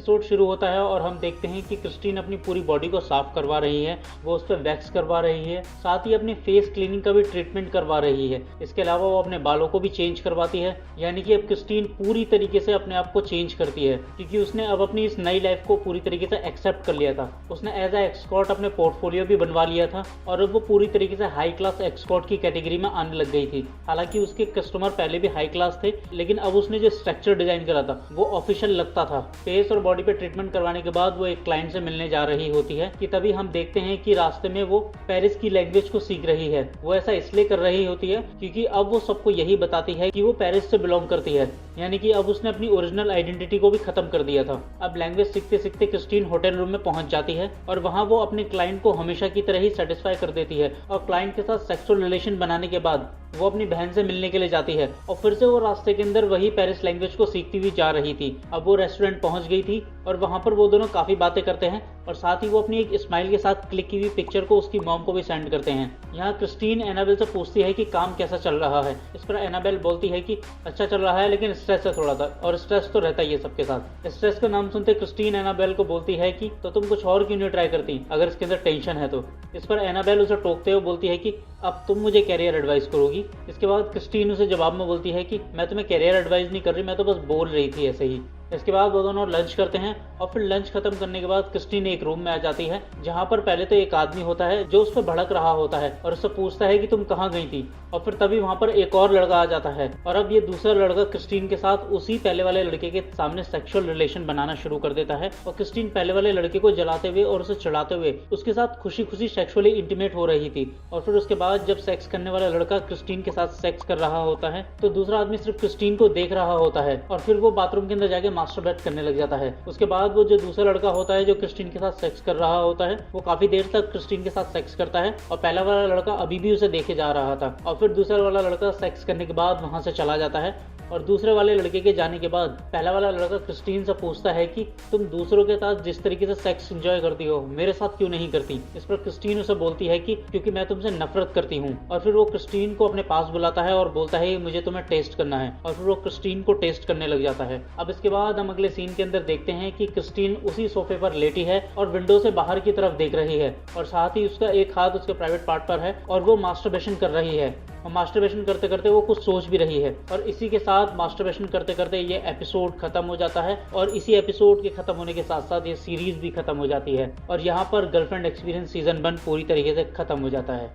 Episode शुरू होता है और हम देखते हैं कि क्रिस्टीन अपनी पूरी बॉडी को साफ करवा रही है, वो उस पर वैक्स करवा रही है, साथ ही अपनी फेस क्लीनिंग का भी ट्रीटमेंट करवा रही है। इसके अलावा वो अपने बालों को भी चेंज करवाती है, यानी कि अब क्रिस्टीन पूरी तरीके से अपने आप को चेंज करती है, क्योंकि उसने अब अपनी इस नई लाइफ को पूरी तरीके से एक्सेप्ट कर लिया था। उसने एज ए एस्कॉर्ट अपने पोर्टफोलियो भी बनवा लिया था और अब वो पूरी तरीके से हाई क्लास एस्कॉर्ट की कैटेगरी में आने लग गई थी। हालांकि उसके कस्टमर पहले भी हाई क्लास थे, लेकिन अब उसने जो स्ट्रक्चर डिजाइन करा था वो ऑफिशियल लगता था। फेस और बॉडी पे ट्रीटमेंट करवाने के बाद वो एक क्लाइंट से मिलने जा रही होती है कि तभी हम देखते हैं कि रास्ते में वो पेरिस की लैंग्वेज को सीख रही है। वो ऐसा इसलिए कर रही होती है क्योंकि अब वो सबको यही बताती है कि वो पेरिस से बिलोंग करती है, यानी कि अब उसने अपनी ओरिजिनल आइडेंटिटी को भी खत्म कर दिया था। अब लैंग्वेज सीखते सीखते क्रिस्टीन होटल रूम में पहुंच जाती है और वहां वो अपने क्लाइंट को हमेशा की तरह ही सेटिस्फाई कर देती है और क्लाइंट के साथ सेक्सुअल रिलेशन बनाने के बाद वो अपनी बहन से मिलने के लिए जाती है और फिर से वो रास्ते के अंदर वही पेरिस लैंग्वेज को सीखती हुई जा रही थी। अब वो रेस्टोरेंट पहुंच गई थी और वहां पर वो दोनों काफी बातें करते हैं और साथ ही वो अपनी एक स्माइल के साथ क्लिक की हुई पिक्चर को उसकी मॉम को भी सेंड करते हैं। यहाँ क्रिस्टीन एनाबेल से पूछती है कि काम कैसा चल रहा है। इस पर एनाबेल बोलती है कि अच्छा चल रहा है, लेकिन स्ट्रेस है थोड़ा सा, और स्ट्रेस तो रहता ही है सबके साथ। स्ट्रेस का नाम सुनते क्रिस्टीन एनाबेल को बोलती है कि तो तुम कुछ और क्यों नहीं ट्राई करती अगर इसके अंदर टेंशन है तो। इस पर एनाबेल उसे टोकते हुए बोलती है कि अब तुम मुझे कैरियर एडवाइस करोगी। इसके बाद क्रिस्टीन उसे जवाब में बोलती है कि मैं तुम्हें कैरियर एडवाइस नहीं कर रही, मैं तो बस बोल रही थी ऐसे ही। इसके बाद वो दोनों लंच करते हैं और फिर लंच खत्म करने के बाद क्रिस्टीन एक रूम में आ जाती है जहां पर पहले तो एक आदमी होता है जो उस पर भड़क रहा होता है और उससे पूछता है कि तुम कहाँ गई थी, और फिर तभी वहां पर एक और लड़का आ जाता है और अब ये दूसरा लड़का क्रिस्टीन के साथ उसी पहले वाले लड़के के सामने सेक्सुअल रिलेशन बनाना शुरू कर देता है और क्रिस्टीन पहले वाले लड़के को जलाते हुए और उसे चिढ़ाते हुए उसके साथ खुशी खुशी सेक्सुअली इंटीमेट हो रही थी। और फिर उसके बाद जब सेक्स करने वाला लड़का क्रिस्टीन के साथ सेक्स कर रहा होता है तो दूसरा आदमी सिर्फ क्रिस्टीन को देख रहा होता है और फिर वो बाथरूम के अंदर जाके मास्टरबेट करने लग जाता है। उसके बाद वो जो दूसरा लड़का होता है जो क्रिस्टीन के साथ सेक्स कर रहा होता है वो काफी देर तक क्रिस्टीन के साथ सेक्स करता है और पहला वाला लड़का अभी भी उसे देखे जा रहा था। और फिर दूसरा वाला लड़का सेक्स करने के बाद वहां से चला जाता है और दूसरे वाले लड़के के जाने के बाद पहला वाला लड़का क्रिस्टीन से पूछता है कि तुम दूसरों के साथ जिस तरीके से सेक्स एंजॉय करती हो मेरे साथ क्यों नहीं करती। इस पर क्रिस्टीन उसे बोलती है कि क्योंकि मैं तुमसे नफरत करती हूँ। और फिर वो क्रिस्टीन को अपने पास बुलाता है और बोलता है मुझे तुम्हें टेस्ट करना है, और फिर वो क्रिस्टीन को टेस्ट करने लग जाता है। अब इसके बाद हम अगले सीन के अंदर देखते हैं कि क्रिस्टीन उसी सोफे पर लेटी है और विंडो से बाहर की तरफ देख रही है और साथ ही उसका एक हाथ उसके प्राइवेट पार्ट पर है और वो मास्टरबेशन कर रही है और मास्टरबेशन करते करते वो कुछ सोच भी रही है। और इसी के साथ मास्टरबेशन करते करते ये एपिसोड खत्म हो जाता है और इसी एपिसोड के खत्म होने के साथ साथ ये सीरीज भी खत्म हो जाती है और यहाँ पर गर्लफ्रेंड एक्सपीरियंस सीजन 1 पूरी तरीके से खत्म हो जाता है।